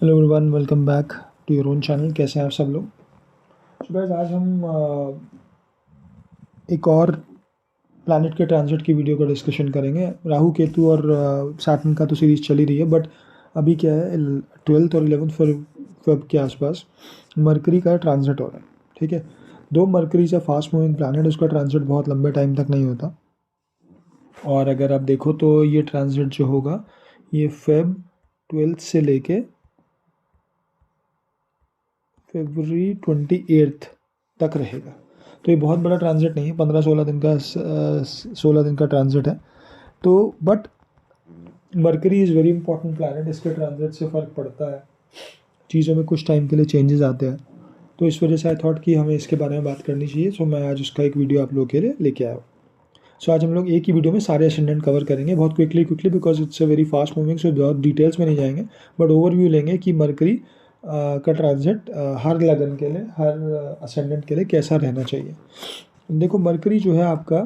Hello everyone, welcome back to your own channel. कैसे हैं आप सब लोग? तो गाइस, आज हम एक और प्लैनेट के ट्रांजिट की वीडियो का डिस्कशन करेंगे। राहु केतु और सैटर्न का तो सीरीज चल ही रही है, बट अभी क्या है, 12th और 11th फेब के आसपास मरकरी का ट्रांजिट हो रहा है। ठीक है, दो मरकरी से फास्ट मूविंग प्लैनेट, उसका ट्रांजिट बहुत लंबे टाइम तक नहीं होता। और अगर आप देखो तो ये ट्रांजिट जो होगा ये फेब 12th से लेके फरवरी 28 तक रहेगा। तो ये बहुत बड़ा ट्रांजिट नहीं है, 16 दिन का ट्रांजिट है। तो but mercury is very important planet, इसके ट्रांजिट से फ़र्क पड़ता है, चीज़ों में कुछ टाइम के लिए चेंजेस आते हैं। तो इस वजह से आई थॉट कि हमें इसके बारे में बात करनी चाहिए। सो मैं आज उसका एक वीडियो आप लोगों के लिए लेके आया हूँ। सो आज हम लोग एक ही वीडियो में सारे असेंडेंट कवर करेंगे, बहुत quickly because it's a very fast moving. So बहुत डिटेल्स में नहीं जाएंगे, बट ओवरव्यू लेंगे कि मरकरी का ट्रांजिट हर लगन के लिए, हर असेंडेंट के लिए कैसा रहना चाहिए। देखो, मरकरी जो है आपका,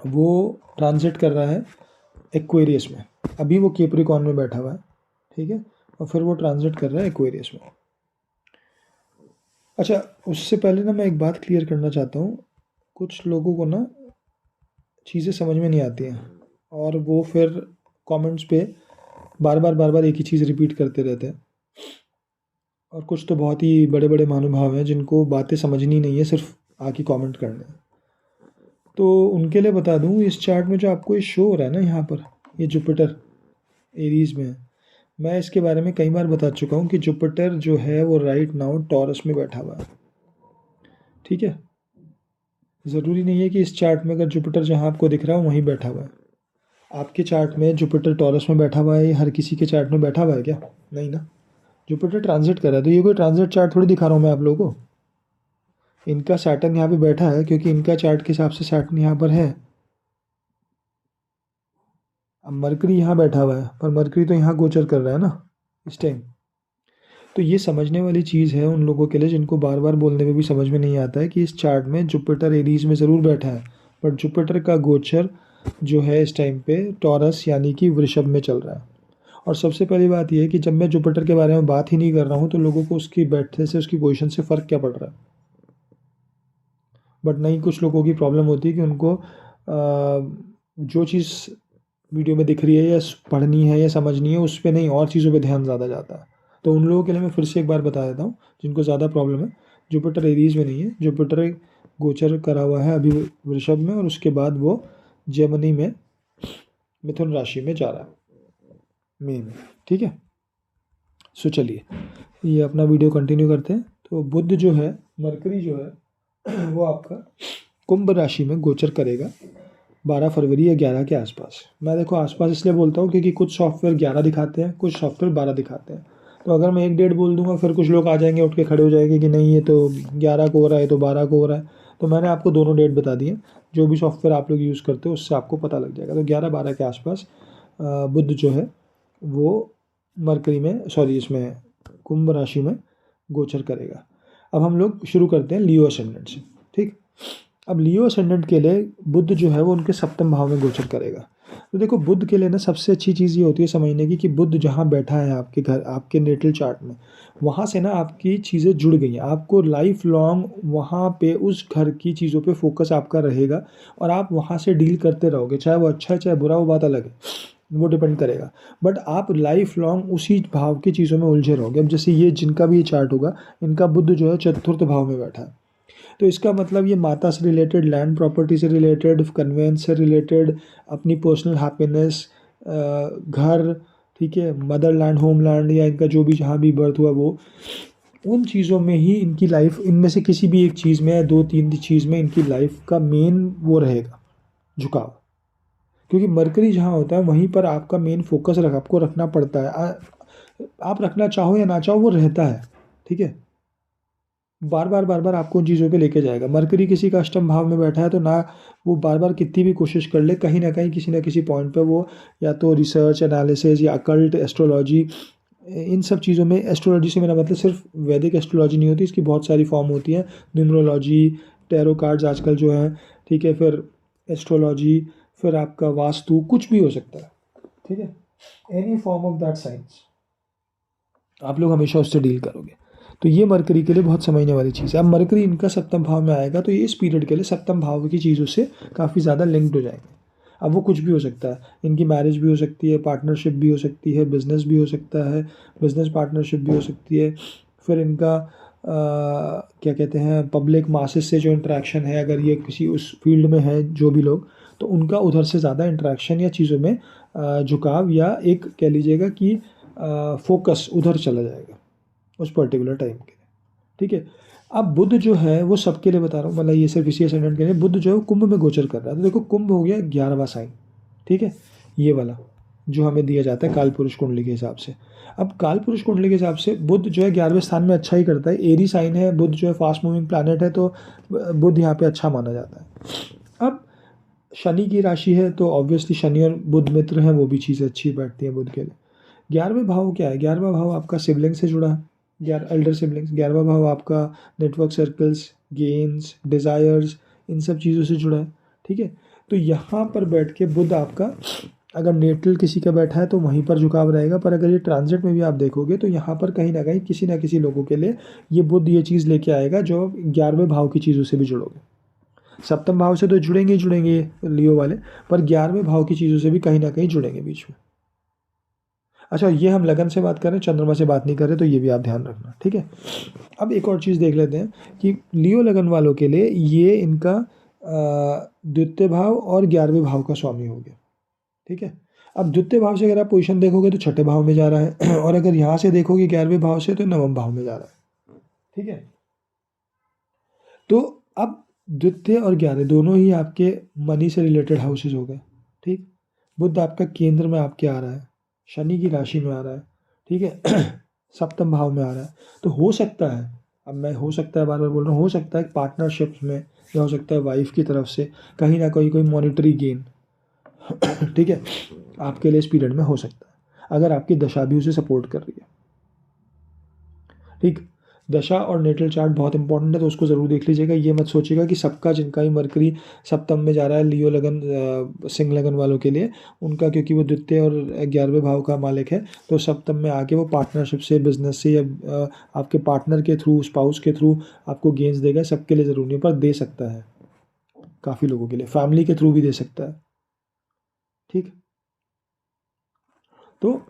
वो ट्रांजिट कर रहा है एक्वेरियस में। अभी वो कैप्रिकॉर्न में बैठा हुआ है, ठीक है, और फिर वो ट्रांजिट कर रहा है एक्वेरियस में। अच्छा, उससे पहले ना मैं एक बात क्लियर करना चाहता हूँ। कुछ लोगों को ना चीज़ें समझ में नहीं आती हैं, और वो फिर कमेंट्स पे बार बार एक ही चीज़ रिपीट करते रहते हैं। और कुछ तो बहुत ही बड़े बड़े महानुभाव हैं जिनको बातें समझनी नहीं है, सिर्फ आके कमेंट करना है। तो उनके लिए बता दूं, इस चार्ट में जो आपको ये शो हो रहा है ना, यहाँ पर ये जुपिटर एरीज में है। मैं इसके बारे में कई बार बता चुका हूँ कि जुपिटर जो है वो राइट नाउ टॉरस में बैठा हुआ है। ठीक है, ज़रूरी नहीं है कि इस चार्ट में अगर जुपिटर जहाँ आपको दिख रहा है वहीं बैठा हुआ है। आपके चार्ट में जुपिटर टॉरस में बैठा हुआ है, हर किसी के चार्ट में बैठा हुआ है क्या? नहीं ना, जुपिटर ट्रांजिट कर रहा है। तो ये कोई ट्रांजिट चार्ट थोड़ी दिखा रहा हूँ मैं आप लोगों को। इनका सैटर्न यहाँ पे बैठा है क्योंकि इनका चार्ट के हिसाब से सैटर्न यहाँ पर है। अब मरकरी यहाँ बैठा हुआ है, पर मरकरी तो यहाँ गोचर कर रहा है ना इस टाइम। तो ये समझने वाली चीज़ है उन लोगों के लिए जिनको बार बार बोलने में भी समझ में नहीं आता है कि इस चार्ट में जुपिटर एरीज में ज़रूर बैठा है, बट जुपिटर का गोचर जो है इस टाइम पे टॉरस यानी कि वृषभ में चल रहा है। और सबसे पहली बात यह है कि जब मैं जुपिटर के बारे में बात ही नहीं कर रहा हूँ तो लोगों को उसकी बैठने से, उसकी पोजीशन से फ़र्क क्या पड़ रहा है। बट नहीं, कुछ लोगों की प्रॉब्लम होती है कि उनको जो चीज़ वीडियो में दिख रही है या पढ़नी है या समझनी है, उस पर नहीं, और चीज़ों पे ध्यान ज़्यादा जाता है। तो उन लोगों के लिए मैं फिर से एक बार बता देता हूँ जिनको ज़्यादा प्रॉब्लम है। जुपिटर एरीज में नहीं है, जुपिटर गोचर करा हुआ है अभी वृषभ में, और उसके बाद वो जेमिनी में, मिथुन राशि में जा रहा है, मई में। ठीक है, सो चलिए ये अपना वीडियो कंटिन्यू करते हैं। तो बुध जो है, मरकरी जो है वो आपका कुंभ राशि में गोचर करेगा 12 फरवरी या 11 के आसपास। मैं देखो आसपास इसलिए बोलता हूँ क्योंकि कुछ सॉफ्टवेयर 11 दिखाते हैं, कुछ सॉफ्टवेयर 12 दिखाते हैं। तो अगर मैं एक डेट बोल दूंगा फिर कुछ लोग आ जाएंगे, उठ के खड़े हो जाएंगे कि नहीं ये तो 11 को हो रहा है, तो 12 को हो रहा है। तो मैंने आपको दोनों डेट बता दिए, जो भी सॉफ्टवेयर आप लोग यूज़ करते हो उससे आपको पता लग जाएगा। तो 11-12 के आसपास बुध जो है वो मरकरी में, सॉरी इसमें कुंभ राशि में गोचर करेगा। अब हम लोग शुरू करते हैं लियो असेंडेंट से। ठीक, अब लियो असेंडेंट के लिए बुध जो है वो उनके सप्तम भाव में गोचर करेगा। तो देखो, बुध के लिए ना सबसे अच्छी चीज़ ये होती है समझने की कि बुध जहाँ बैठा है आपके घर, आपके नेटल चार्ट में, वहाँ से ना आपकी चीज़ें जुड़ गई हैं। आपको लाइफ लॉन्ग वहाँ पे उस घर की चीज़ों पे फोकस आपका रहेगा, और आप वहाँ से डील करते रहोगे, चाहे वो अच्छा है चाहे बुरा, वो बात अलग है, वो डिपेंड करेगा। बट आप लाइफ लॉन्ग उसी भाव की चीज़ों में उलझे रहोगे। अब जैसे ये जिनका भी ये चार्ट होगा, इनका बुध जो है चतुर्थ भाव में बैठा है। तो इसका मतलब ये माता से रिलेटेड, लैंड प्रॉपर्टी से रिलेटेड, कन्वेंस से रिलेटेड, अपनी पर्सनल हैप्पीनेस, घर, ठीक है, मदरलैंड, होमलैंड, या इनका जो भी जहाँ भी बर्थ हुआ वो, उन चीज़ों में ही इनकी लाइफ, इनमें से किसी भी एक चीज़ में या 2-3 चीज़ में इनकी लाइफ का मेन वो रहेगा, झुकाव। क्योंकि मरकरी जहाँ होता है वहीं पर आपका मेन फोकस आपको रखना पड़ता है। आप रखना चाहो या ना चाहो वो रहता है। ठीक है, बार बार आपको उन चीज़ों पे लेके जाएगा। मरकरी किसी का अष्टम भाव में बैठा है तो ना, वो बार बार कितनी भी कोशिश कर ले, कहीं ना कहीं किसी ना किसी पॉइंट पे वो या तो रिसर्च एनालिसिस या अकल्ट एस्ट्रोलॉजी, इन सब चीज़ों में, एस्ट्रोलॉजी से मेरा मतलब सिर्फ वैदिक एस्ट्रोलॉजी नहीं होती, इसकी बहुत सारी फॉर्म होती है। न्यूमरोलॉजी, टैरो कार्ड्स आजकल जो है, ठीक है, फिर एस्ट्रोलॉजी, फिर आपका वास्तु, कुछ भी हो सकता है। ठीक है, any form of that science. आप लोग हमेशा उससे डील करोगे। तो ये मरकरी के लिए बहुत समझने वाली चीज़ है। अब मरकरी इनका सप्तम भाव में आएगा तो ये इस पीरियड के लिए सप्तम भाव की चीज़ों से काफ़ी ज़्यादा लिंक्ड हो जाएंगे। अब वो कुछ भी हो सकता है, इनकी मैरिज भी हो सकती है, पार्टनरशिप भी हो सकती है, बिजनेस भी हो सकता है, बिजनेस पार्टनरशिप भी हो सकती है। फिर इनका क्या कहते हैं, पब्लिक मासेस से जो इंटरेक्शन है, अगर ये किसी उस फील्ड में है जो भी लोग, तो उनका उधर से ज़्यादा इंटरेक्शन या चीज़ों में झुकाव या एक कह लीजिएगा कि फोकस उधर चला जाएगा उस पर्टिकुलर टाइम के लिए। ठीक है। अब बुध जो है वो सबके लिए बता रहा हूँ, मतलब ये सिर्फ इसी असेंडेंट के लिए। बुध जो है वो कुंभ में गोचर कर रहा है। तो देखो कुंभ हो गया 11वां साइन, ठीक है, ये वाला जो हमें दिया जाता है काल पुरुष कुंडली के हिसाब से। अब काल पुरुष कुंडली के हिसाब से बुध जो है 11वें स्थान में अच्छा ही करता है। एरी साइन है, बुध जो है फास्ट मूविंग प्लैनेट है, तो बुध यहाँ पे अच्छा माना जाता है। अब शनि की राशि है तो ऑब्वियसली शनि और बुध मित्र हैं, वो भी चीज़ें अच्छी बैठती हैं बुध के लिए। 11वें भाव क्या है? 11वां भाव आपका सिबलिंग से जुड़ा है, एल्डर सिबलिंग्स। 11वां भाव आपका नेटवर्क सर्कल्स, गेन्स, डिज़ायर्स, इन सब चीज़ों से जुड़ा है। ठीक है। तो यहाँ पर बैठ के बुध आपका, अगर नेटल किसी का बैठा है तो वहीं पर झुकाव रहेगा, पर अगर ये ट्रांजिट में भी आप देखोगे तो यहाँ पर कहीं ना कहीं किसी ना किसी लोगों के लिए ये बुध ये चीज़ लेके आएगा जो 11वें भाव की चीज़ों से भी जुड़ोगे। सप्तम भाव से तो जुड़ेंगे ही जुड़ेंगे लियो वाले, पर 11वें भाव की चीज़ों से भी कहीं ना कहीं जुड़ेंगे बीच में। अच्छा, ये हम लगन से बात कर रहे हैं, चंद्रमा से बात नहीं कर रहे, तो ये भी आप ध्यान रखना, ठीक है। अब एक और चीज़ देख लेते हैं कि लियो लगन वालों के लिए ये इनका द्वितीय भाव और 11वें भाव का स्वामी हो गया, ठीक है। अब द्वितीय भाव से अगर आप पोजीशन देखोगे तो छठे भाव में जा रहा है और अगर यहाँ से देखोगे 11वें भाव से तो नवम भाव में जा रहा है, ठीक है। तो अब द्वितीय और 11 दोनों ही आपके मनी से रिलेटेड हाउसेज हो गए, ठीक। बुध आपका केंद्र में आपके आ रहा है, शनि की राशि में आ रहा है, ठीक है सप्तम भाव में आ रहा है। तो हो सकता है, अब मैं हो सकता है बार बार बोल रहा हूँ, हो सकता है पार्टनरशिप में या हो सकता है वाइफ की तरफ से कहीं ना कहीं कोई मॉनिटरी गेन ठीक है आपके लिए इस पीरियड में हो सकता है, अगर आपकी दशा भी उसे सपोर्ट कर रही है, ठीक। दशा और नेटल चार्ट बहुत इंपॉर्टेंट है, तो उसको ज़रूर देख लीजिएगा। ये मत सोचिएगा कि सबका, जिनका ही मरकरी सप्तम में जा रहा है लियो लगन सिंह लगन वालों के लिए, उनका क्योंकि वो द्वितीय और 11वें भाव का मालिक है तो सप्तम में आके वो पार्टनरशिप से, बिजनेस से या आपके पार्टनर के थ्रू, स्पाउस के थ्रू आपको गेंस देगा। सबके लिए ज़रूरी नहीं, पर दे सकता है काफ़ी लोगों के लिए, फैमिली के थ्रू भी दे सकता है, ठीक। तो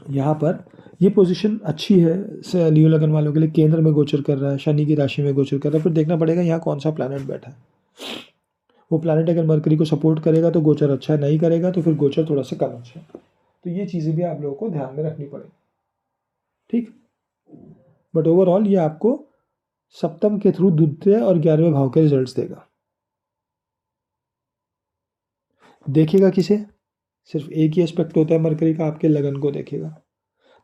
यहाँ पर ये पोजीशन अच्छी है लियो लगन वालों के लिए। केंद्र में गोचर कर रहा है, शनि की राशि में गोचर कर रहा है। फिर देखना पड़ेगा यहाँ कौन सा प्लैनेट बैठा है। वो प्लैनेट अगर मरकरी को सपोर्ट करेगा तो गोचर अच्छा है, नहीं करेगा तो फिर गोचर थोड़ा सा कम अच्छा है। तो ये चीज़ें भी आप लोगों को ध्यान में रखनी पड़ेगी, ठीक। बट ओवरऑल ये आपको सप्तम के थ्रू द्वितीय और 11वें भाव के रिजल्ट्स देगा। देखेगा किसे? सिर्फ एक ही एस्पेक्ट होता है मरकरी का, आपके लगन को देखेगा।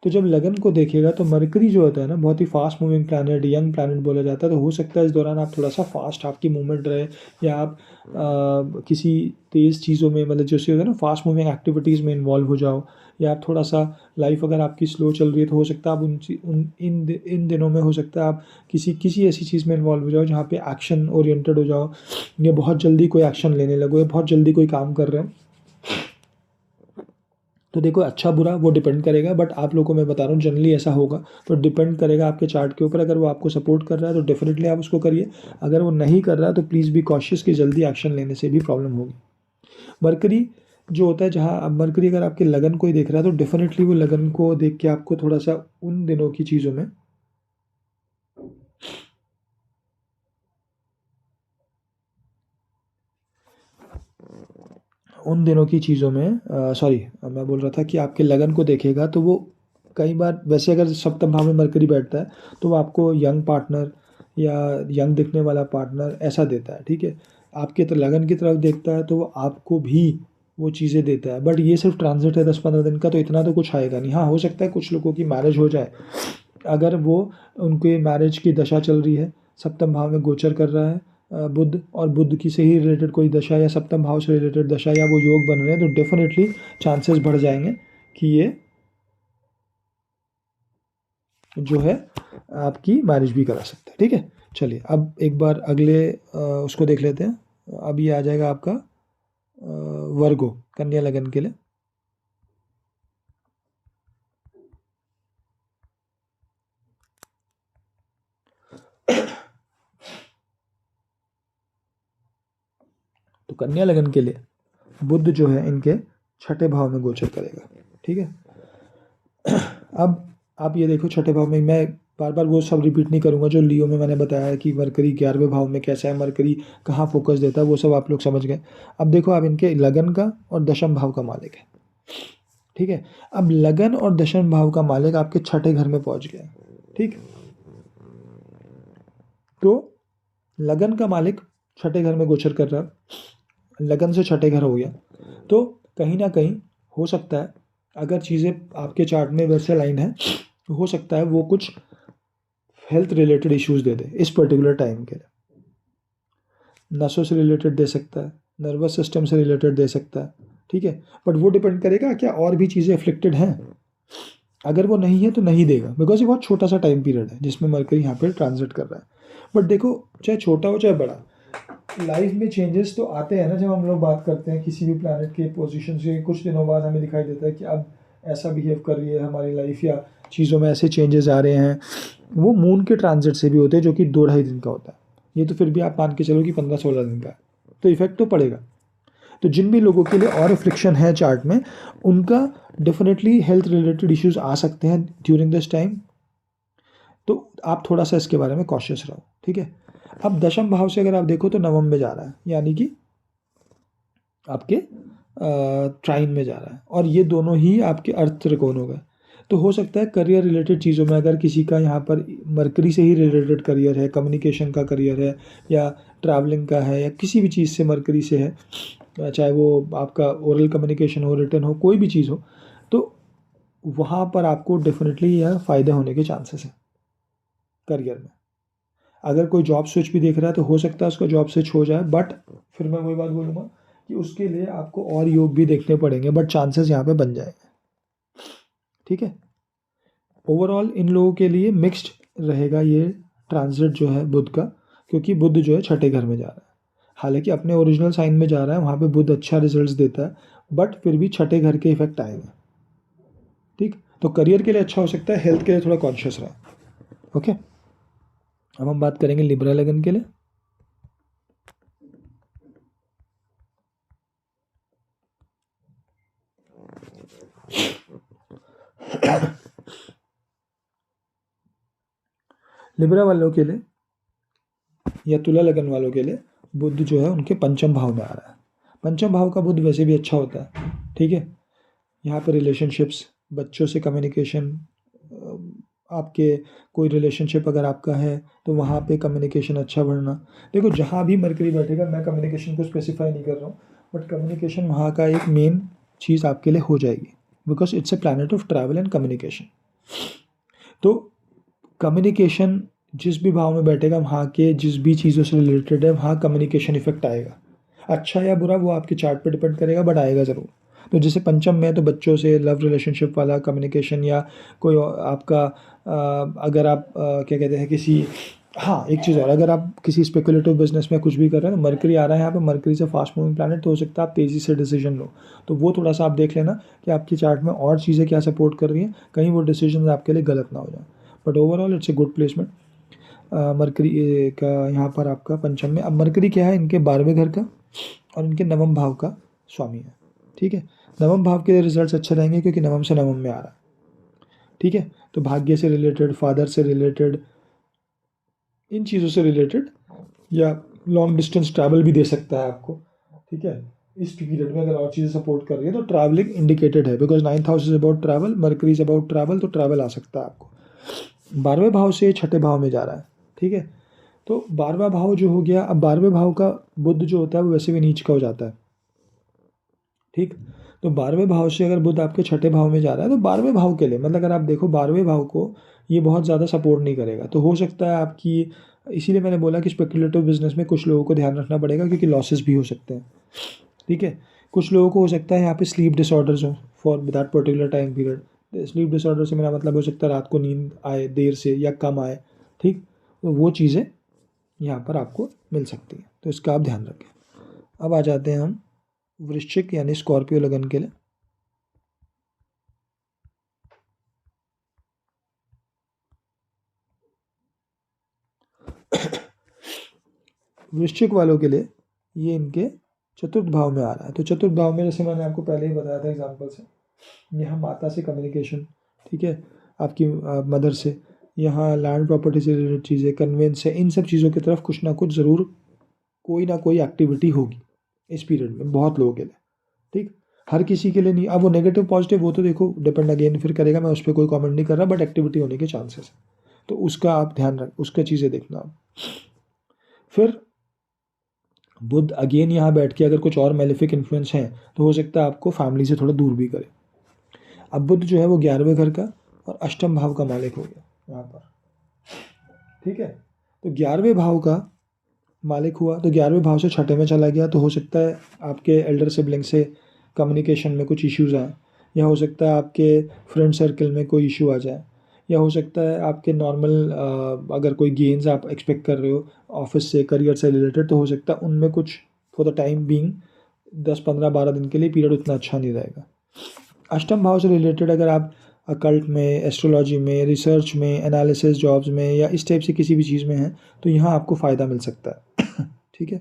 तो जब लगन को देखेगा तो मरकरी जो होता है ना, बहुत ही fast moving planet, young planet बोला जाता है। तो हो सकता है इस दौरान आप थोड़ा सा फास्ट आपकी मूवमेंट रहे, या आप किसी तेज़ चीज़ों में, मतलब जैसे होता है ना फास्ट मूविंग एक्टिविटीज़ में इन्वॉल्व हो जाओ, या आप थोड़ा सा लाइफ अगर आपकी स्लो चल रही है तो हो सकता है आप इन दिनों में हो सकता है आप किसी ऐसी चीज़ में इन्वॉल्व हो जाओ जहाँ पे एक्शन ओरिएंटेड हो जाओ, या बहुत जल्दी कोई एक्शन लेने लगो, या बहुत जल्दी कोई काम कर रहे हो। तो देखो अच्छा बुरा वो डिपेंड करेगा, बट आप लोगों को मैं बता रहा हूँ जनरली ऐसा होगा। तो डिपेंड करेगा आपके चार्ट के ऊपर। अगर वो आपको सपोर्ट कर रहा है तो डेफिनेटली आप उसको करिए, अगर वो नहीं कर रहा है तो प्लीज़ बी कॉशियस कि जल्दी एक्शन लेने से भी प्रॉब्लम होगी। मरकरी जो होता है, जहाँ अब मरकरी अगर आपके लगन को ही देख रहा है तो डेफिनेटली वो लगन को देख के आपको थोड़ा सा उन दिनों की चीज़ों में सॉरी, मैं बोल रहा था कि आपके लगन को देखेगा तो वो कई बार, वैसे अगर सप्तम भाव में मरकरी बैठता है तो वो आपको यंग पार्टनर या यंग दिखने वाला पार्टनर ऐसा देता है, ठीक है। आपके तो लगन की तरफ देखता है तो वो आपको भी वो चीज़ें देता है, बट ये सिर्फ ट्रांजिट है 10-15 दिन का, तो इतना तो कुछ आएगा नहीं। हाँ, हो सकता है कुछ लोगों की मैरिज हो जाए, अगर वो उनके मैरिज की दशा चल रही है, सप्तम भाव में गोचर कर रहा है बुध, और बुध की से ही रिलेटेड कोई दशा या सप्तम भाव से रिलेटेड दशा या वो योग बन रहे हैं, तो डेफिनेटली चांसेस बढ़ जाएंगे कि ये जो है आपकी मैरिज भी करा सकता है, ठीक है। चलिए अब एक बार अगले उसको देख लेते हैं। अब ये आ जाएगा आपका वर्गो, कन्या लगन के लिए। कन्या लगन के लिए बुध जो है इनके छठे भाव में गोचर करेगा। ठीक है, अब आप ये देखो छठे भाव में, मैं बार बार वो सब रिपीट नहीं करूंगा जो लियो में मैंने बताया कि मरकरी 11वें भाव में कैसा है, मरकरी कहाँ फोकस देता है, वो सब आप लोग समझ गए। अब देखो, आप इनके लगन का और दशम भाव का मालिक है। ठीक है, अब लगन और दशम भाव का मालिक आपके छठे घर में पहुंच गया। ठीक, तो लगन का मालिक छठे घर में गोचर कर रहा है, लगन से छठे घर हो गया, तो कहीं ना कहीं हो सकता है, अगर चीज़ें आपके चार्ट में वैसे लाइन है, तो हो सकता है वो कुछ हेल्थ रिलेटेड इश्यूज दे दे इस पर्टिकुलर टाइम के लिए। नसों से रिलेटेड दे सकता है, नर्वस सिस्टम से रिलेटेड दे सकता है। ठीक है, बट वो डिपेंड करेगा क्या और भी चीज़ें अफ्लिक्टेड हैं। अगर वो नहीं है तो नहीं देगा, बिकॉज ये बहुत छोटा सा टाइम पीरियड है जिसमें मरकरी यहाँ पे ट्रांजिट कर रहा है। बट देखो, चाहे छोटा हो चाहे बड़ा, लाइफ में चेंजेस तो आते हैं ना। जब हम लोग बात करते हैं किसी भी प्लैनेट के पोजीशन से, कुछ दिनों बाद हमें दिखाई देता है कि अब ऐसा बिहेव कर रही है हमारी लाइफ, या चीज़ों में ऐसे चेंजेस आ रहे हैं। वो मून के ट्रांजिट से भी होते हैं, जो कि 2-2.5 दिन का होता है। ये तो फिर भी आप मान के चलो कि 15-16 दिन का है, तो इफेक्ट तो पड़ेगा। तो जिन भी लोगों के लिए और फ्रिक्शन है चार्ट में, उनका डेफिनेटली हेल्थ रिलेटेड इश्यूज आ सकते हैं ड्यूरिंग दिस टाइम। तो आप थोड़ा सा इसके बारे में कॉशियस रहो। ठीक है, अब दशम भाव से अगर आप देखो तो नवम में जा रहा है, यानी कि आपके ट्राइन में जा रहा है, और ये दोनों ही आपके अर्थ त्रिकोण हो गए। तो हो सकता है करियर रिलेटेड चीज़ों में, अगर किसी का यहाँ पर मरकरी से ही रिलेटेड करियर है, कम्युनिकेशन का करियर है, या ट्रैवलिंग का है, या किसी भी चीज़ से मरकरी से है, चाहे वो आपका ओरल कम्युनिकेशन हो, रिटन हो, कोई भी चीज़ हो, तो वहाँ पर आपको डेफिनेटली यह फ़ायदा होने के चांसेस हैं करियर में। अगर कोई जॉब स्विच भी देख रहा है तो हो सकता है उसका जॉब स्विच हो जाए, बट फिर मैं वही बात बोलूँगा कि उसके लिए आपको और योग भी देखने पड़ेंगे, बट चांसेस यहाँ पे बन जाएंगे। ठीक है, ओवरऑल इन लोगों के लिए मिक्स्ड रहेगा ये ट्रांजिट जो है बुध का, क्योंकि बुध जो है छठे घर में जा रहा है। हालांकि अपने ओरिजिनल साइन में जा रहा है, वहाँ पे बुध अच्छा रिजल्ट्स देता है, बट फिर भी छठे घर के इफेक्ट आएगा। ठीक, तो करियर के लिए अच्छा हो सकता है, हेल्थ के लिए थोड़ा कॉन्शियस रहे। ओके, अब हम बात करेंगे लिब्रा लगन के लिए। लिब्रा वालों के लिए या तुला लगन वालों के लिए बुध जो है उनके पंचम भाव में आ रहा है। पंचम भाव का बुध वैसे भी अच्छा होता है। ठीक है, यहाँ पर रिलेशनशिप्स, बच्चों से कम्युनिकेशन, आपके कोई रिलेशनशिप अगर आपका है तो वहाँ पे कम्युनिकेशन अच्छा बढ़ना। देखो, जहाँ भी मरकरी बैठेगा, मैं कम्युनिकेशन को स्पेसिफाई नहीं कर रहा हूँ, बट कम्युनिकेशन वहाँ का एक मेन चीज़ आपके लिए हो जाएगी, because it's a planet of travel and communication. तो कम्युनिकेशन जिस भी भाव में बैठेगा, वहाँ के जिस भी चीज़ों से रिलेटेड है, वहाँ कम्युनिकेशन इफेक्ट आएगा। अच्छा या बुरा वो आपके चार्ट पे डिपेंड करेगा, बट आएगा ज़रूर। तो जैसे पंचम में तो बच्चों से लव रिलेशनशिप वाला कम्युनिकेशन, या कोई आपका अगर आप क्या कहते हैं किसी, हाँ एक चीज़ और, अगर आप किसी स्पेकुलेटिव बिजनेस में कुछ भी कर रहे हैं तो मरकरी आ रहा है यहाँ पे, मरकरी से फास्ट मूविंग प्लैनेट, तो हो सकता है आप तेज़ी से डिसीजन लो। तो वो थोड़ा सा आप देख लेना कि आपकी चार्ट में और चीज़ें क्या सपोर्ट कर रही हैं, कहीं वो डिसीजन आपके लिए गलत ना हो जाए। But overall it's a good placement mercury का यहाँ पर आपका पंचम में। अब मरकरी क्या है, इनके 12वें घर का और इनके नवम भाव का स्वामी है। ठीक है, नवम भाव के रिजल्ट्स अच्छे रहेंगे क्योंकि नवम से नवम में आ रहा है। ठीक है, तो भाग्य से रिलेटेड, फादर से रिलेटेड, इन चीज़ों से रिलेटेड, या लॉन्ग डिस्टेंस ट्रैवल भी दे सकता है आपको। ठीक है, इस पीरियड में अगर और चीज़ें सपोर्ट कर रही है तो ट्रैवलिंग इंडिकेटेड है, because 9th house is about travel, mercury is about travel, तो ट्रैवल आ सकता है आपको। 12वें भाव से छठे भाव में जा रहा है। ठीक है, तो 12वां भाव जो हो गया, अब 12वें भाव का बुध जो होता है वो वैसे भी नीच का हो जाता है। ठीक, तो 12वें भाव से अगर बुध आपके छठे भाव में जा रहा है, तो 12वें भाव के लिए, मतलब अगर आप देखो 12वें भाव को ये बहुत ज़्यादा सपोर्ट नहीं करेगा। तो हो सकता है आपकी, इसीलिए मैंने बोला कि स्पेकुलेटिव बिजनेस में कुछ लोगों को ध्यान रखना पड़ेगा, क्योंकि लॉसेस भी हो सकते हैं। ठीक है, कुछ लोगों को हो सकता है यहाँ पे स्लीप डिसऑर्डर्स हो for that particular time period. Sleep disorder से मेरा मतलब हो सकता है रात को नींद आए देर से या कम आए। ठीक, तो वो चीज़ें यहाँ पर आपको मिल सकती हैं, तो इसका आप ध्यान रखें। अब आ जाते हैं हम वृश्चिक यानी स्कॉर्पियो लगन के लिए। वृश्चिक वालों के लिए ये इनके चतुर्थ भाव में आ रहा है। तो चतुर्थ भाव में जैसे मैंने आपको पहले ही बताया था एग्जाम्पल से, यहाँ माता से कम्युनिकेशन, ठीक है, आपकी मदर से, यहाँ लैंड प्रॉपर्टी से रिलेटेड चीज़ें, कन्वेंस से, इन सब चीज़ों की तरफ कुछ ना कुछ ज़रूर कोई ना कोई एक्टिविटी होगी इस पीरियड में बहुत लोगों के लिए, ठीक। हर किसी के लिए नहीं। अब वो नेगेटिव पॉजिटिव वो तो देखो डिपेंड अगेन फिर करेगा, मैं उस पर कोई कमेंट नहीं कर रहा, बट एक्टिविटी होने के चांसेस है, तो उसका आप ध्यान रख, उसका चीज़ें देखना आप। फिर बुध अगेन यहाँ बैठ के अगर कुछ और मेलेफिक इन्फ्लुएंस हैं तो हो सकता है आपको फैमिली से थोड़ा दूर भी करे। अब बुध जो है वो 11वें घर का और अष्टम भाव का मालिक हो गया यहाँ पर, ठीक है। तो 11वें भाव का मालिक हुआ तो 11वें भाव से छठे में चला गया, तो हो सकता है आपके एल्डर सिबलिंग से कम्युनिकेशन में कुछ इश्यूज़ आए, या हो सकता है आपके फ्रेंड सर्कल में कोई इशू आ जाए, या हो सकता है आपके नॉर्मल अगर कोई गेन्स आप एक्सपेक्ट कर रहे हो ऑफिस से, करियर से रिलेटेड, तो हो सकता है उनमें कुछ फॉर द टाइम बीइंग 10-15-12 दिन के लिए पीरियड उतना अच्छा नहीं रहेगा। अष्टम भाव से रिलेटेड अगर आप अकल्ट में, एस्ट्रोलॉजी में, रिसर्च में, एनालिसिस जॉब्स में या इस टाइप से किसी भी चीज़ में हैं तो यहाँ आपको फ़ायदा मिल सकता है ठीक है।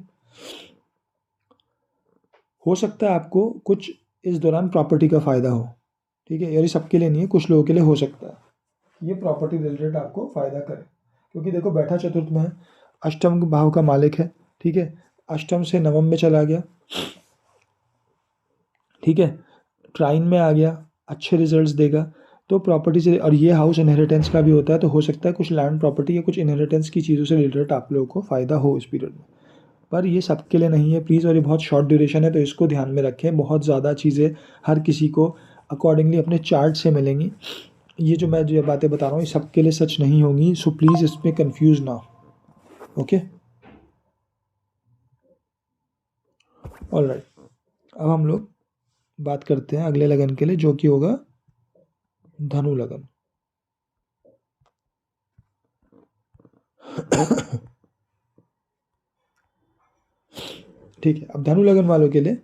हो सकता है आपको कुछ इस दौरान प्रॉपर्टी का फ़ायदा हो, ठीक है, यानी सबके लिए नहीं है, कुछ लोगों के लिए हो सकता है ये प्रॉपर्टी रिलेटेड आपको फ़ायदा करे, क्योंकि देखो बैठा चतुर्थ में है, अष्टम भाव का मालिक है, ठीक है, अष्टम से नवम में चला गया, ठीक है, ट्राइन में आ गया, अच्छे रिजल्ट्स देगा। तो प्रॉपर्टी से, और ये हाउस इनहेरिटेंस का भी होता है, तो हो सकता है कुछ लैंड प्रॉपर्टी या कुछ इनहेरिटेंस की चीज़ों से रिलेटेड आप लोगों को फ़ायदा हो इस पीरियड में, पर ये सबके लिए नहीं है प्लीज़, और ये बहुत शॉर्ट ड्यूरेशन है तो इसको ध्यान में रखें। बहुत ज़्यादा चीज़ें हर किसी को अकॉर्डिंगली अपने चार्ट से मिलेंगी, ये जो मैं जो बातें बता रहा हूँ ये सबके लिए सच नहीं होंगी, सो प्लीज़ इसमें कंफ्यूज ना हो। ओके, ऑलराइट, अब हम लोग बात करते हैं अगले लगन के लिए जो कि होगा धनु लगन। ठीक है, अब धनु लगन वालों के लिए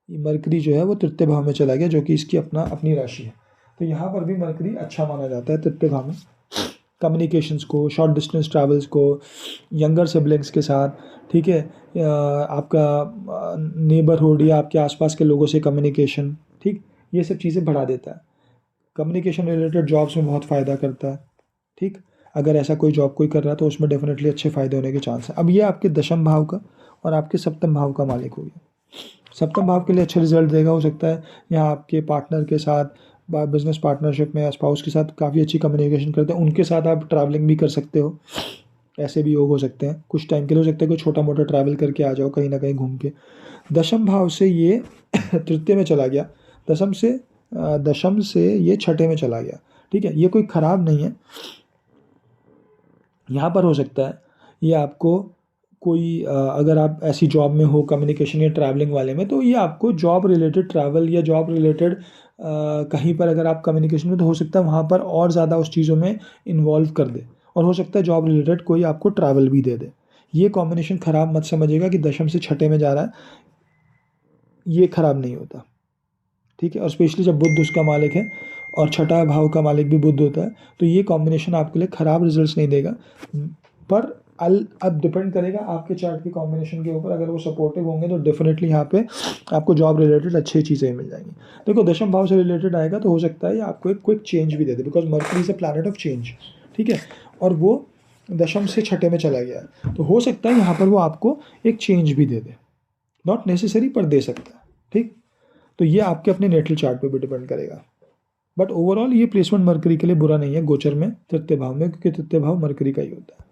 मरकरी जो है वो तृतीय भाव में चला गया, जो कि इसकी अपनी राशि है। तो यहाँ पर भी मरकरी अच्छा माना जाता है तृतीय भाव में, कम्युनिकेशंस को, शॉर्ट डिस्टेंस ट्रैवल्स को, यंगर सिबलिंग्स के साथ, ठीक है, आपका नेबरहुड या आपके आसपास के लोगों से कम्युनिकेशन, ठीक, ये सब चीज़ें बढ़ा देता है। कम्युनिकेशन रिलेटेड जॉब्स में बहुत फ़ायदा करता है, ठीक। अगर ऐसा कोई जॉब कोई कर रहा है तो उसमें डेफिनेटली अच्छे फ़ायदे होने के चांस है। अब ये आपके दशम भाव का और आपके सप्तम भाव का मालिक हो गया। सप्तम भाव के लिए अच्छे रिजल्ट देगा, हो सकता है यहाँ आपके पार्टनर के साथ, बिजनेस पार्टनरशिप में स्पाउस के साथ काफ़ी अच्छी कम्युनिकेशन करते हैं, उनके साथ आप ट्रैवलिंग भी कर सकते हो, ऐसे भी योग हो सकते हैं, कुछ टाइम के लिए हो सकता है कोई छोटा मोटा ट्रैवल करके आ जाओ कहीं ना कहीं घूम के। दशम भाव से ये तृतीय में चला गया, दशम से ये छठे में चला गया, ठीक है, ये कोई ख़राब नहीं है। यहाँ पर हो सकता है ये आपको कोई अगर आप ऐसी जॉब में हो कम्युनिकेशन या ट्रैवलिंग वाले में, तो ये आपको जॉब रिलेटेड ट्रैवल या जॉब रिलेटेड कहीं पर अगर आप कम्युनिकेशन में, तो हो सकता है वहाँ पर और ज़्यादा उस चीज़ों में इन्वॉल्व कर दे, और हो सकता है जॉब रिलेटेड कोई आपको ट्रैवल भी दे दे। ये कॉम्बिनेशन ख़राब मत समझिएगा कि दशम से छठे में जा रहा है, ये ख़राब नहीं होता, ठीक है। और स्पेशली जब बुध उसका मालिक है और छठा भाव का मालिक भी बुध होता है, तो ये कॉम्बिनेशन आपके लिए ख़राब रिजल्ट्स नहीं देगा, पर अब डिपेंड करेगा आपके चार्ट के कॉम्बिनेशन के ऊपर। अगर वो सपोर्टिव होंगे तो डेफिनेटली यहाँ पे आपको जॉब रिलेटेड अच्छी चीज़ें मिल जाएंगी। देखो दशम भाव से रिलेटेड आएगा तो हो सकता है आपको एक क्विक चेंज भी दे दे, because Mercury is a planet of change, ठीक है, और वो दशम से छठे में चला गया है, तो हो सकता है यहाँ पर वो आपको एक चेंज भी दे दे, नॉट नेसेसरी पर दे सकता है, ठीक। तो ये आपके अपने नेटल चार्ट पे भी डिपेंड करेगा, बट ओवरऑल ये प्लेसमेंट मरकरी के लिए बुरा नहीं है गोचर में तृतीय भाव में, क्योंकि तृतीय भाव मरकरी का ही होता है।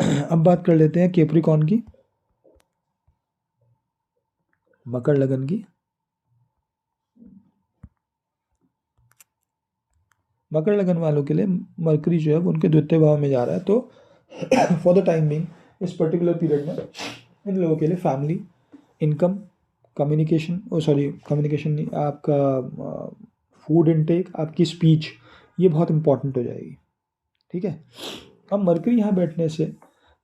अब बात कर लेते हैं कैप्रिकॉर्न की, मकर लगन की। मकर लगन वालों के लिए मरकरी जो है वो उनके द्वितीय भाव में जा रहा है, तो फॉर द टाइम बिंग इस पर्टिकुलर पीरियड में इन लोगों के लिए फैमिली, इनकम, कम्युनिकेशन नहीं, आपका फूड इनटेक, आपकी स्पीच, ये बहुत इंपॉर्टेंट हो जाएगी, ठीक है। अब मरकरी यहाँ बैठने से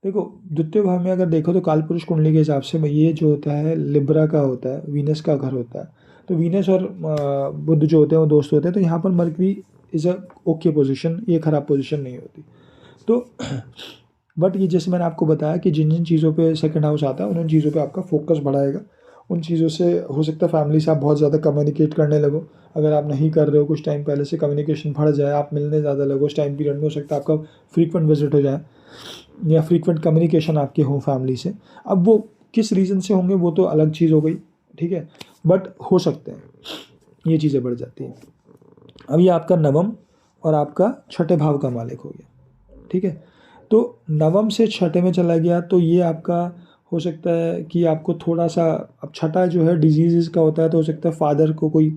देखो द्वितीय भाव में अगर देखो तो कालपुरुष कुंडली के हिसाब से ये जो होता है लिब्रा का होता है, वीनस का घर होता है, तो वीनस और बुध जो होते हैं वो दोस्त होते हैं, तो यहाँ पर mercury is a okay position, ये ख़राब पोजीशन नहीं होती। तो बट ये जैसे मैंने आपको बताया कि जिन जिन चीज़ों पे सेकंड हाउस आता है उन चीज़ों पे आपका फोकस बढ़ाएगा, उन चीज़ों से हो सकता है फैमिली से आप बहुत ज़्यादा कम्युनिकेट करने लगो। अगर आप नहीं कर रहे हो, कुछ टाइम पहले से कम्युनिकेशन बढ़ जाए, आप मिलने ज़्यादा लगो, उस टाइम पीरियड में हो सकता है आपका फ्रीक्वेंट विजिट हो जाए या फ्रीक्वेंट कम्युनिकेशन आपके हो फैमिली से। अब वो किस रीज़न से होंगे वो तो अलग चीज़ हो गई, ठीक है, बट हो सकते हैं ये चीज़ें बढ़ जाती हैं। अब ये आपका नवम और आपका छठे भाव का मालिक हो गया, ठीक है। तो नवम से छठे में चला गया तो ये आपका हो सकता है कि आपको थोड़ा सा, अब छठा जो है डिजीज़ का होता है, तो हो सकता है फादर को कोई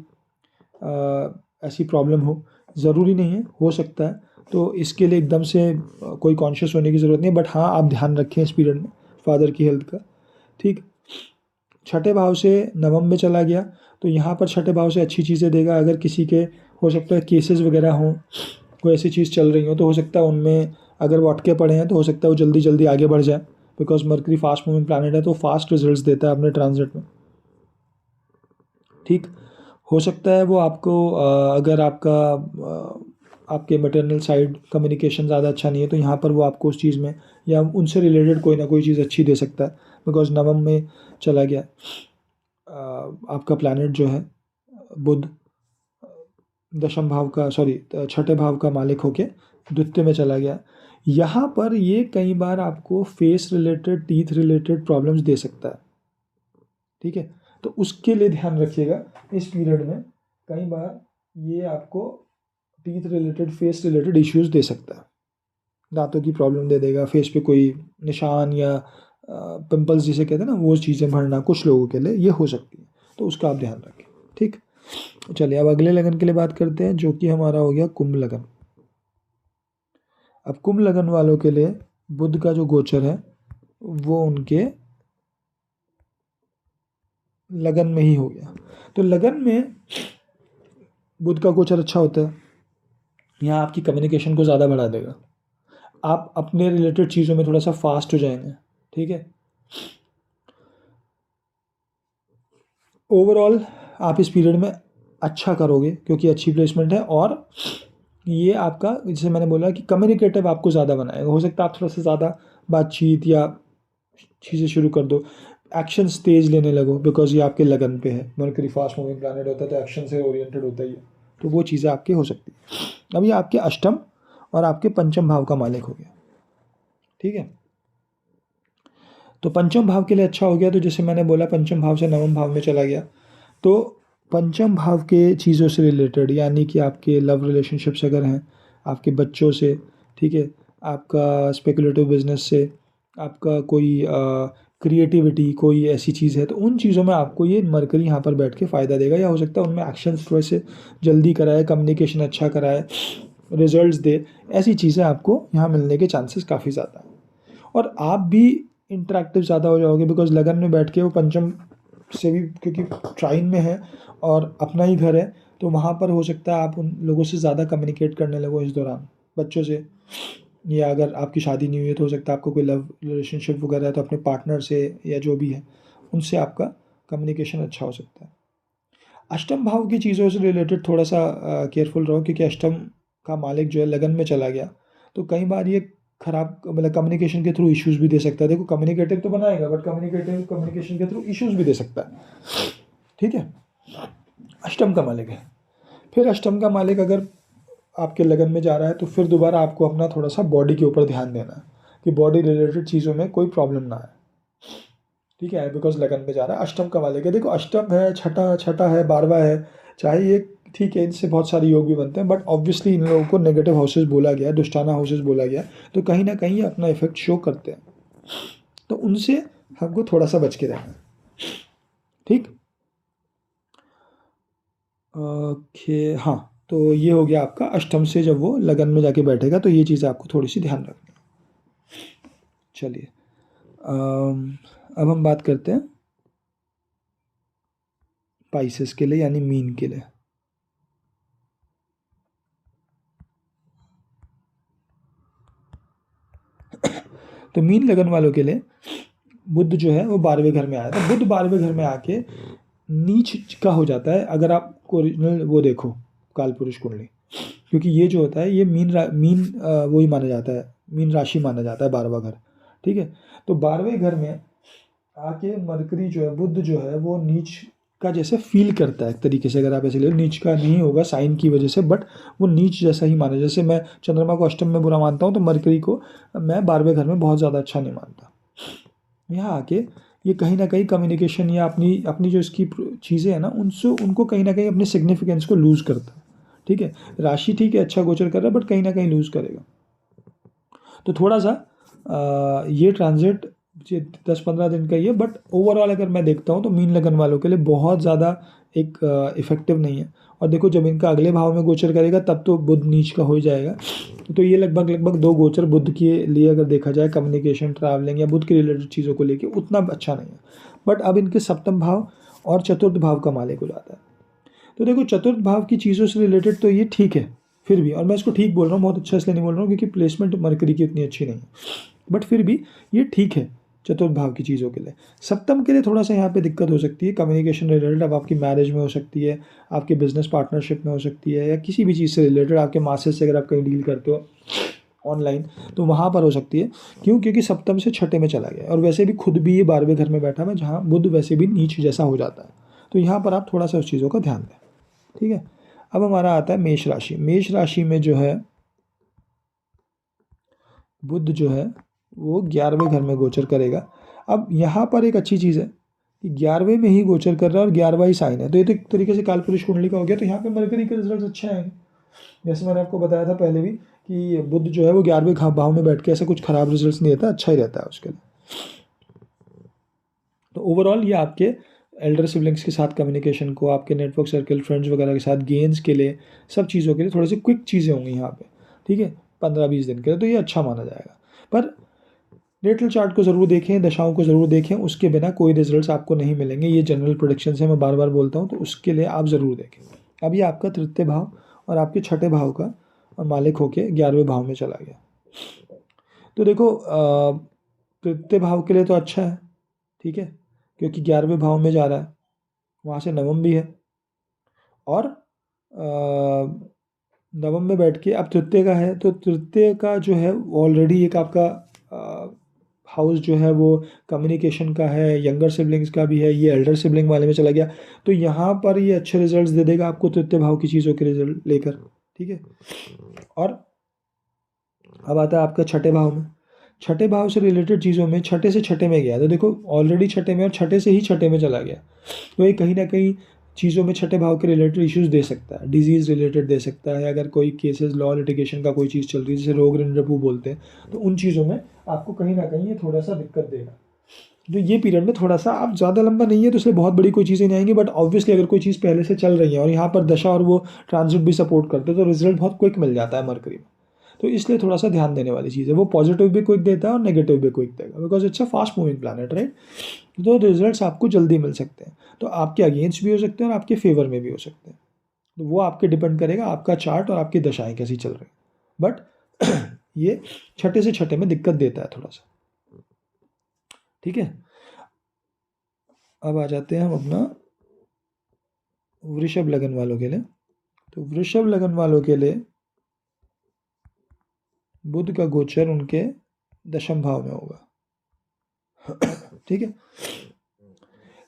ऐसी प्रॉब्लम हो, ज़रूरी नहीं है, हो सकता है। तो इसके लिए एकदम से कोई कॉन्शियस होने की ज़रूरत नहीं है, बट हाँ आप ध्यान रखें इस पीरियड में फादर की हेल्थ का, ठीक। छठे भाव से नवम में चला गया तो यहाँ पर छठे भाव से अच्छी चीज़ें देगा। अगर किसी के हो सकता है केसेस वगैरह हों, कोई ऐसी चीज़ चल रही हो, तो हो सकता है उनमें अगर वो अटके पड़े हैं तो हो सकता है वो जल्दी जल्दी आगे बढ़ जाए, because mercury fast moving planet है तो फास्ट रिजल्ट्स देता है अपने ट्रांजिट में, ठीक। हो सकता है वो आपको अगर आपके मैटरनल साइड कम्युनिकेशन ज़्यादा अच्छा नहीं है तो यहाँ पर वो आपको उस चीज़ में या उनसे रिलेटेड कोई ना कोई चीज़ अच्छी दे सकता है, बिकॉज नवम में चला गया आपका प्लैनेट जो है बुध, दशम भाव का, सॉरी छठे भाव का मालिक होके द्वितीय में चला गया। यहाँ पर ये कई बार आपको face related, teeth related problems they सकता है, ठीक है। तो उसके लिए ध्यान रखिएगा इस पीरियड में, कई बार ये आपको teeth related, face related issues they सकता है, दांतों की प्रॉब्लम दे देगा, फेस पे कोई निशान या पिंपल्स जिसे कहते हैं ना, वो चीज़ें भरना कुछ लोगों के लिए ये हो सकती है, तो उसका आप ध्यान रखें, ठीक। चलिए अब अगले लगन के लिए बात करते हैं, जो कि हमारा हो गया कुंभ लगन। अब कुंभ लगन वालों के लिए बुध का जो गोचर है वो उनके लगन में ही हो गया। तो लगन में बुध का गोचर अच्छा होता है, यहाँ आपकी कम्युनिकेशन को ज़्यादा बढ़ा देगा, आप अपने रिलेटेड चीज़ों में थोड़ा सा फास्ट हो जाएंगे, ठीक है। ओवरऑल आप इस पीरियड में अच्छा करोगे क्योंकि अच्छी प्लेसमेंट है, और ये आपका जैसे मैंने बोला कि कम्युनिकेटिव आपको ज़्यादा बनाएगा। हो सकता है आप थोड़ा सा ज़्यादा बातचीत या चीज़ें शुरू कर दो, एक्शंस तेज लेने लगो, बिकॉज ये आपके लगन पे है, मरकरी फास्ट मूविंग प्लैनेट होता है तो एक्शन से ओरिएंटेड होता ही है, तो वो चीज़ें आपकी हो सकती है। अब ये आपके अष्टम और आपके पंचम भाव का मालिक हो गया, ठीक है। तो पंचम भाव के लिए अच्छा हो गया, तो जैसे मैंने बोला पंचम भाव से नवम भाव में चला गया, तो पंचम भाव के चीज़ों से रिलेटेड, यानी कि आपके लव रिलेशनशिप्स अगर हैं, आपके बच्चों से, ठीक है, आपका स्पेकुलेटिव बिजनेस से, आपका कोई क्रिएटिविटी कोई ऐसी चीज़ है, तो उन चीज़ों में आपको ये मरकरी यहाँ पर बैठ के फ़ायदा देगा, या हो सकता है उनमें एक्शन थोड़े से जल्दी कराए, कम्युनिकेशन अच्छा कराए, रिजल्ट्स दे, ऐसी चीज़ें आपको यहाँ मिलने के चांसेस काफ़ी ज़्यादा हैं। और आप भी इंटरेक्टिव ज़्यादा हो जाओगे, बिकॉज लगन में बैठ के वो पंचम से भी, क्योंकि ट्राइन में है और अपना ही घर है, तो वहाँ पर हो सकता है आप उन लोगों से ज़्यादा कम्युनिकेट करने लगो इस दौरान, बच्चों से, या अगर आपकी शादी नहीं हुई है तो हो सकता है आपको कोई लव रिलेशनशिप वगैरह है तो अपने पार्टनर से या जो भी है उनसे आपका कम्युनिकेशन अच्छा हो सकता है। अष्टम भाव की चीज़ों से रिलेटेड थोड़ा सा केयरफुल रहो, क्योंकि अष्टम का मालिक जो है लगन में चला गया, तो कई बार ये खराब, मतलब कम्युनिकेशन के थ्रू इश्यूज भी दे सकता है। देखो कम्युनिकेटिव तो बनाएगा, बट कम्युनिकेशन के थ्रू इश्यूज भी दे सकता है, ठीक है। अष्टम का मालिक है, फिर अष्टम का मालिक अगर आपके लगन में जा रहा है तो फिर दोबारा आपको अपना थोड़ा सा बॉडी के ऊपर ध्यान देना है कि बॉडी रिलेटेड चीज़ों में कोई प्रॉब्लम ना आए, ठीक है, बिकॉज लगन में जा रहा है, अष्टम का मालिक है। देखो अष्टम है, छठा छठा है, 12वां है, चाहे ये ठीक है, इनसे बहुत सारे योग भी बनते हैं, बट ऑब्वियसली इन लोगों को नेगेटिव हाउसेज बोला गया है, दुष्टाना हाउसेज बोला गया है, तो कहीं ना कहीं ये अपना इफेक्ट शो करते हैं, तो उनसे हमको थोड़ा सा बच के रहना है, ठीक। ओके, हाँ, तो ये हो गया आपका अष्टम से जब वो लगन में जाके बैठेगा, तो ये चीज़ें आपको थोड़ी सी ध्यान रखनी है। चलिए अब हम बात करते हैं पाइसेस के लिए, यानी मीन के लिए। तो मीन लगन वालों के लिए बुध जो है वो 12वें घर में आया था। बुध 12वें घर में आके नीच का हो जाता है, अगर आप ओरिजिनल वो देखो काल पुरुष कुंडली, क्योंकि ये जो होता है ये मीन वही माना जाता है, मीन राशि माना जाता है 12वां घर, ठीक है। तो 12वें घर में आके मरकरी जो है, बुध जो है वो नीच का जैसे फील करता है एक तरीके से, अगर आप ऐसे ले लो, नीच का नहीं होगा साइन की वजह से, बट वो नीच जैसा ही माना। जैसे मैं चंद्रमा को अष्टम में बुरा मानता हूँ, तो मरकरी को मैं 12वें घर में बहुत ज़्यादा अच्छा नहीं मानता। यहाँ आके ये कहीं ना कहीं कम्युनिकेशन या अपनी अपनी जो इसकी चीज़ें हैं ना, उनसे उनको कहीं ना कहीं अपने सिग्निफिकेंस को लूज़ करता है। ठीक है, राशि ठीक है, अच्छा गोचर कर रहा है, बट कहीं ना कहीं लूज़ करेगा। तो थोड़ा सा ये ट्रांजिट 10-15 दिन का ही है, बट ओवरऑल अगर मैं देखता हूँ तो मीन लगन वालों के लिए बहुत ज़्यादा एक इफेक्टिव नहीं है। और देखो जब इनका अगले भाव में गोचर करेगा तब तो बुध नीच का हो जाएगा। तो ये लगभग लगभग 2 गोचर बुध के लिए अगर देखा जाए, कम्युनिकेशन, ट्रैवलिंग या बुध के रिलेटेड चीज़ों को लेके उतना अच्छा नहीं है। बट अब इनके सप्तम भाव और चतुर्थ भाव का मालिक हो जाता है। तो देखो चतुर्थ भाव की चीज़ों से रिलेटेड तो ये ठीक है फिर भी, और मैं इसको ठीक बोल रहा हूँ, बहुत अच्छा इसलिए नहीं बोल रहा हूँ क्योंकि प्लेसमेंट मरकरी की उतनी अच्छी नहीं है, बट फिर भी ये ठीक है चतुर्थ भाव की चीज़ों के लिए। सप्तम के लिए थोड़ा सा यहाँ पे दिक्कत हो सकती है, कम्युनिकेशन रिलेटेड। अब आपकी मैरिज में हो सकती है, आपके बिजनेस पार्टनरशिप में हो सकती है, या किसी भी चीज़ से रिलेटेड, आपके मासेस से अगर आप कहीं डील करते हो ऑनलाइन, तो वहाँ पर हो सकती है। क्यों? क्योंकि सप्तम से छठे में चला गया, और वैसे भी खुद भी ये 12वें घर में बैठा है, जहाँ बुध वैसे भी नीच जैसा हो जाता है। तो यहाँ पर आप थोड़ा सा उस चीज़ों का ध्यान दें। ठीक है, अब हमारा आता है मेष राशि। मेष राशि में जो है बुध जो है वो 11वें घर में गोचर करेगा। अब यहाँ पर एक अच्छी चीज़ है कि 11वें में ही गोचर कर रहा है और 11वां ही साइन है, तो ये तो एक तरीके से कालपुरुष कुंडली का हो गया। तो यहाँ पे मरकरी के रिजल्ट अच्छे आएंगे। जैसे मैंने आपको बताया था पहले भी कि बुध जो है वो 11वें भाव में बैठ के ऐसा कुछ खराब रिजल्ट नहीं रहता, अच्छा ही रहता है उसके लिए। तो ओवरऑल ये आपके एल्डर सिबलिंग्स के साथ कम्युनिकेशन को, आपके नेटवर्क सर्कल, फ्रेंड्स वगैरह के साथ गेंस के लिए, सब चीज़ों के लिए थोड़ी सी क्विक चीज़ें होंगी यहाँ पे। ठीक है, 15-20 दिन के लिए तो ये अच्छा माना जाएगा। पर नेटल चार्ट को ज़रूर देखें, दशाओं को ज़रूर देखें, उसके बिना कोई रिजल्ट्स आपको नहीं मिलेंगे। ये जनरल प्रोडिक्शन है, मैं बार बार बोलता हूँ, तो उसके लिए आप ज़रूर देखें। अब ये आपका तृतीय भाव और आपके छठे भाव का मालिक होके 11वें भाव में चला गया। तो देखो तृतीय भाव के लिए तो अच्छा है, ठीक है, क्योंकि 11वें भाव में जा रहा है, वहाँ से नवम भी है, और नवम में बैठ के अब तृतीय का है, तो तृतीय का जो है ऑलरेडी एक आपका हाउस जो है वो कम्युनिकेशन का है, यंगर सिबलिंग्स का भी है, ये एल्डर सिबलिंग वाले में चला गया। तो यहाँ पर ये अच्छे रिजल्ट्स दे देगा आपको तृतीय भाव की चीज़ों के रिजल्ट लेकर। ठीक है, और अब आता है आपका छठे भाव में। छठे भाव से रिलेटेड चीज़ों में छठे से छठे में गया, तो देखो ऑलरेडी छठे में और छठे से ही छठे में चला गया, तो ये कहीं ना कहीं चीज़ों में छठे भाव के रिलेटेड इश्यूज दे सकता है, डिजीज़ रिलेटेड दे सकता है। अगर कोई केसेस लॉ लिटिगेशन का कोई चीज़ चल रही है, जैसे रोग रिंडरपू बोलते हैं, तो उन चीज़ों में आपको कहीं ना कहीं ये थोड़ा सा दिक्कत देगा। तो ये पीरियड में थोड़ा सा, आप ज़्यादा लंबा नहीं है तो इसलिए बहुत बड़ी कोई चीज़ें नहीं आएंगी, बट ऑब्वियसली अगर कोई चीज़ पहले से चल रही है और यहाँ पर दशा और वो ट्रांजिट भी सपोर्ट करते हैं, तो रिजल्ट बहुत क्विक मिल जाता है मरकरी में। तो इसलिए थोड़ा सा ध्यान देने वाली चीज़ है, वो पॉजिटिव भी क्विक देता है और नेगेटिव भी क्विक देगा, because it's a fast moving planet, right. तो रिजल्ट्स आपको जल्दी मिल सकते हैं, तो आपके अगेंस्ट भी हो सकते हैं और आपके फेवर में भी हो सकते हैं। तो वो आपके डिपेंड करेगा, आपका चार्ट और आपकी दशाएं कैसी चल रही हैं। बट ये छठे से छठे में दिक्कत देता है थोड़ा सा। ठीक है, अब आ जाते हैं हम अपना वृषभ लगन वालों के लिए। तो वृषभ लगन वालों के लिए बुध का गोचर उनके दशम भाव में होगा। ठीक है,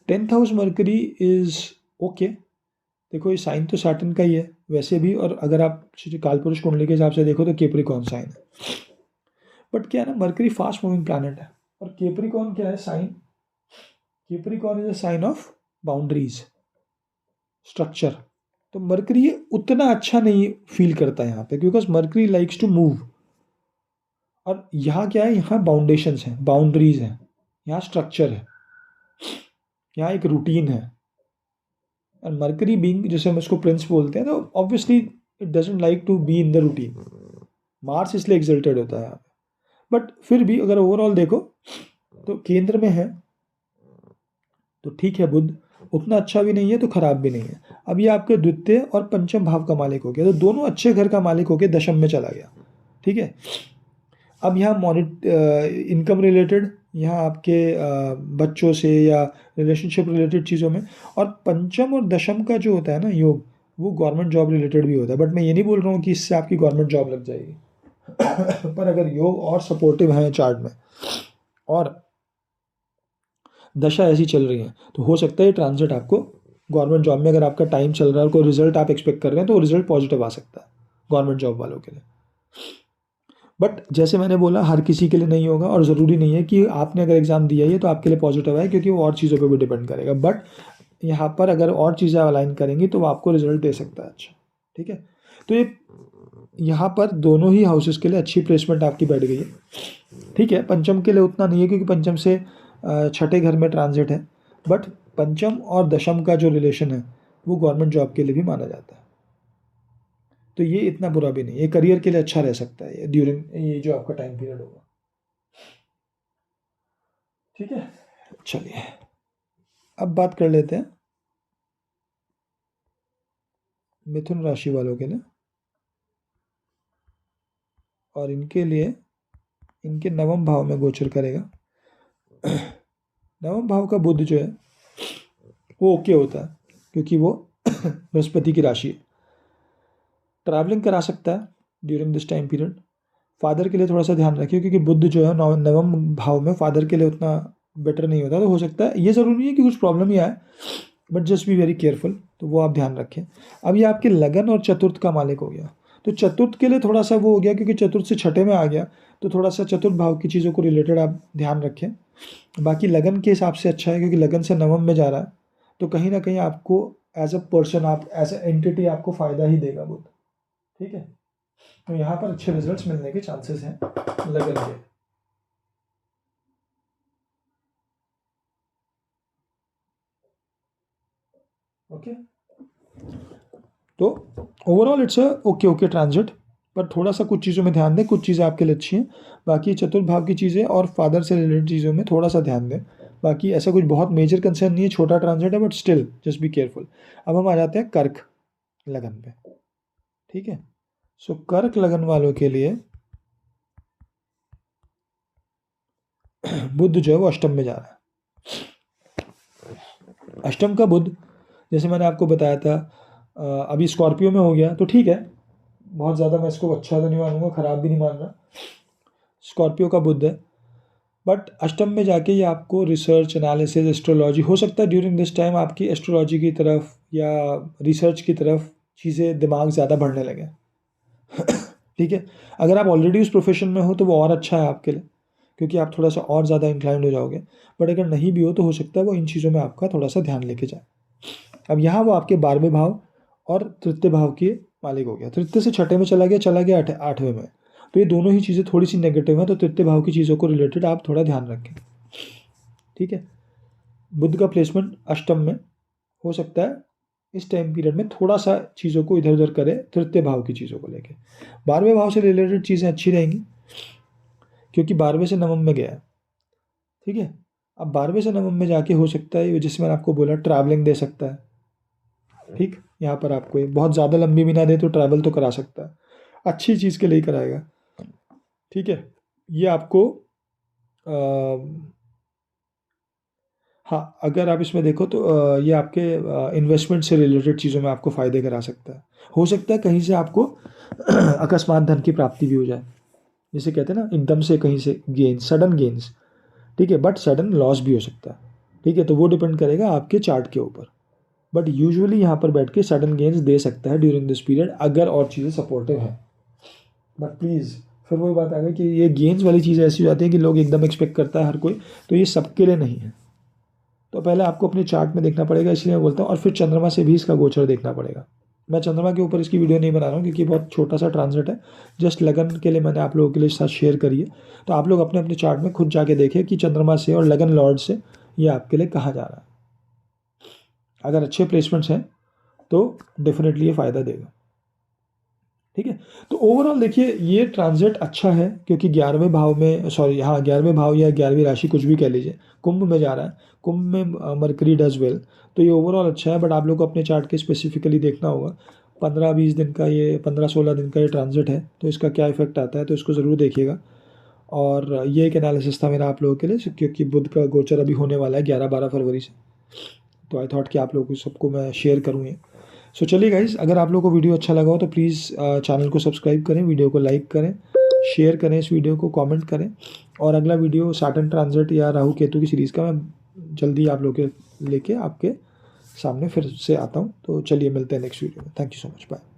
10th house mercury is okay. देखो ये साइन तो सैटर्न का ही है वैसे भी, और अगर आप कालपुरुष कुंडली के हिसाब से देखो तो केप्रिकॉन साइन है। बट क्या है ना, मरकरी फास्ट मूविंग प्लैनेट है, और केप्रिकॉन क्या है sign, Capricorn is a sign of boundaries, structure. तो मरकरी उतना अच्छा नहीं फील करता है यहाँ पे, because Mercury likes to move. और यहाँ क्या है, यहाँ बाउंडेशंस हैं, बाउंड्रीज हैं, यहाँ स्ट्रक्चर है, यहाँ एक रूटीन है। और मरकरी बीइंग, जैसे हम इसको प्रिंस बोलते हैं, तो obviously it doesn't like to be in the routine. Mars इसलिए एक्सल्टेड होता है यहाँ पे। बट फिर भी अगर ओवरऑल देखो तो केंद्र में है, तो ठीक है, बुध उतना अच्छा भी नहीं है तो खराब भी नहीं है। अब ये आपके द्वितीय और पंचम भाव का मालिक हो गया, तो दोनों अच्छे घर का मालिक होकर दशम में चला गया। ठीक है, अब यहाँ इनकम रिलेटेड, यहाँ आपके बच्चों से या रिलेशनशिप रिलेटेड चीज़ों में, और पंचम और दशम का जो होता है ना योग, वो गवर्नमेंट जॉब रिलेटेड भी होता है। बट मैं ये नहीं बोल रहा हूँ कि इससे आपकी गवर्नमेंट जॉब लग जाएगी। पर अगर योग और सपोर्टिव है चार्ट में, और दशा ऐसी चल रही है, तो हो सकता है ये ट्रांजिट आपको गवर्नमेंट जॉब में, अगर आपका टाइम चल रहा है और कोई रिजल्ट आप एक्सपेक्ट कर रहे हैं तो रिजल्ट पॉजिटिव आ सकता है गवर्नमेंट जॉब वालों के लिए। बट जैसे मैंने बोला, हर किसी के लिए नहीं होगा, और ज़रूरी नहीं है कि आपने अगर एग्ज़ाम दिया है तो आपके लिए पॉजिटिव है, क्योंकि वो और चीज़ों पे भी डिपेंड करेगा। बट यहाँ पर अगर और चीज़ें अलाइन करेंगी तो वो आपको रिजल्ट दे सकता है अच्छा। ठीक है, तो ये यहाँ पर दोनों ही हाउसेस के लिए अच्छी प्लेसमेंट आपकी बैठ गई है। ठीक है, पंचम के लिए उतना नहीं है, क्योंकि पंचम से छठे घर में ट्रांजिट है, बट पंचम और दशम का जो रिलेशन है वो गवर्नमेंट जॉब के लिए भी माना जाता है, तो ये इतना बुरा भी नहीं, ये करियर के लिए अच्छा रह सकता है ये ड्यूरिंग ये जो आपका टाइम पीरियड होगा। ठीक है, चलिए अब बात कर लेते हैं मिथुन राशि वालों के लिए, और इनके लिए इनके नवम भाव में गोचर करेगा। नवम भाव का बुध जो है वो ओके होता है, क्योंकि वो बृहस्पति की राशि है। ट्रैवलिंग करा सकता है during this time period. Father के लिए थोड़ा सा ध्यान रखिए, क्योंकि बुध जो है नवम भाव में फादर के लिए उतना बेटर नहीं होता, तो हो सकता है, ये ज़रूरी नहीं है कि कुछ प्रॉब्लम ही आए, but just be very careful, तो वो आप ध्यान रखें। अब ये आपके लगन और चतुर्थ का मालिक हो गया, तो चतुर्थ के लिए थोड़ा सा वो हो गया, क्योंकि चतुर्थ से छठे में आ गया, तो थोड़ा सा चतुर्थ भाव की चीज़ों को रिलेटेड आप ध्यान रखें। बाकी लगन के हिसाब से अच्छा है, क्योंकि लगन से नवम में जा रहा है, तो कहीं ना कहीं आपको एज अ पर्सन, आप एज ए एंटिटी आपको फ़ायदा ही देगा बुध। ठीक है, तो यहाँ पर अच्छे रिजल्ट्स मिलने के चांसेस हैं लगन के। ओके, तो overall it's a okay transit, पर थोड़ा सा कुछ चीज़ों में ध्यान दें, कुछ चीज़ें आपके लिए अच्छी हैं, बाकी चतुर्थ भाव की चीज़ें और फादर से रिलेटेड चीज़ों में थोड़ा सा ध्यान दें। बाकी ऐसा कुछ बहुत मेजर कंसर्न नहीं है, छोटा ट्रांजिट है, but still just be careful. अब हम आ जाते हैं कर्क लगन पे। ठीक है, सो कर्क लगन वालों के लिए बुध जो है वो अष्टम में जा रहा है। अष्टम का बुध, जैसे मैंने आपको बताया था, अभी स्कॉर्पियो में हो गया, तो ठीक है, बहुत ज़्यादा मैं इसको अच्छा तो नहीं मानूंगा, ख़राब भी नहीं मान रहा। स्कॉर्पियो का बुध है, बट अष्टम में जाके ये आपको रिसर्च, एनालिसिस, एस्ट्रोलॉजी, हो सकता है ड्यूरिंग दिस टाइम आपकी एस्ट्रोलॉजी की तरफ या रिसर्च की तरफ चीज़ें दिमाग ज़्यादा बढ़ने लगे। ठीक है, अगर आप ऑलरेडी उस प्रोफेशन में हो तो वो और अच्छा है आपके लिए, क्योंकि आप थोड़ा सा और ज़्यादा इंक्लाइंड हो जाओगे। बट अगर नहीं भी हो तो हो सकता है वो इन चीज़ों में आपका थोड़ा सा ध्यान लेके जाए। अब यहाँ वो आपके 12वें भाव और तृतीय भाव के मालिक हो गया, तृतीय से छठे में चला गया 8वें में, तो ये दोनों ही चीज़ें थोड़ी सी नेगेटिव हैं, तो तृतीय भाव की चीज़ों को रिलेटेड आप थोड़ा ध्यान रखें। ठीक है, बुध का प्लेसमेंट अष्टम में हो सकता है इस टाइम पीरियड में थोड़ा सा चीज़ों को इधर उधर करे तृतीय भाव की चीज़ों को लेके। 12वें भाव से रिलेटेड चीज़ें अच्छी रहेंगी, क्योंकि 12वें से नवम में गया है। ठीक है, अब 12वें से नवम में जाके हो सकता है, जिससे मैंने आपको बोला, ट्रैवलिंग दे सकता है। ठीक, यहाँ पर आपको ये बहुत ज़्यादा लंबी भी ना दे तो ट्रैवल तो करा सकता है, अच्छी चीज़ के लिए ही कराएगा। ठीक है, ये आपको हाँ, अगर आप इसमें देखो तो ये आपके इन्वेस्टमेंट से रिलेटेड चीज़ों में आपको फ़ायदे करा सकता है। हो सकता है कहीं से आपको अकस्मात धन की प्राप्ति भी हो जाए, जिसे कहते हैं ना एकदम से कहीं से गेन्स, सडन गेन्स। ठीक है, बट सडन लॉस भी हो सकता है। ठीक है, तो वो डिपेंड करेगा आपके चार्ट के ऊपर, बट यूजुअली यहाँ पर बैठ के सडन गेन्स दे सकता है ड्यूरिंग दिस पीरियड, अगर और चीज़ें सपोर्टिव हैं। बट प्लीज़, फिर वही बात आ गई कि ये गेन्स वाली चीज़ ऐसी हो जाती है कि लोग एकदम एक्सपेक्ट करता है हर कोई, तो ये सबके लिए नहीं है। तो पहले आपको अपने चार्ट में देखना पड़ेगा, इसलिए मैं बोलता हूँ, और फिर चंद्रमा से भी इसका गोचर देखना पड़ेगा। मैं चंद्रमा के ऊपर इसकी वीडियो नहीं बना रहा हूँ, क्योंकि बहुत छोटा सा ट्रांजिट है, जस्ट लगन के लिए मैंने आप लोगों के लिए साथ शेयर करी है। तो आप लोग अपने अपने चार्ट में खुद जाके देखें कि चंद्रमा से और लगन लॉर्ड से ये आपके लिए कहाँ जा रहा है। अगर अच्छे प्लेसमेंट्स हैं तो डेफिनेटली ये फ़ायदा देगा। ठीक है, तो ओवरऑल देखिए ये ट्रांजिट अच्छा है, क्योंकि 11वें भाव में, सॉरी हाँ 11वें भाव या 11वीं राशि कुछ भी कह लीजिए, कुंभ में जा रहा है, कुंभ में मरकरी डज वेल, तो ये ओवरऑल अच्छा है। बट आप लोग को अपने चार्ट के स्पेसिफिकली देखना होगा, 15-20 दिन का ये 15-16 दिन का ये ट्रांजिट है, तो इसका क्या इफेक्ट आता है, तो इसको ज़रूर देखिएगा। और ये एक एनालिसिस था मेरा आप लोगों के लिए, क्योंकि बुध का गोचर अभी होने वाला है 11-12 फरवरी से, तो आई थॉट कि आप लोगों को सबको मैं शेयर करूँ ये। सो चलिए गाइज़, अगर आप लोगों को वीडियो अच्छा लगा हो तो प्लीज़ चैनल को सब्सक्राइब करें, वीडियो को लाइक करें, शेयर करें इस वीडियो को, कमेंट करें, और अगला वीडियो सैटर्न ट्रांजिट या राहु केतु की सीरीज़ का मैं जल्दी आप लोग के लेके आपके सामने फिर से आता हूँ। तो चलिए मिलते हैं नेक्स्ट वीडियो में। Thank you so much, bye.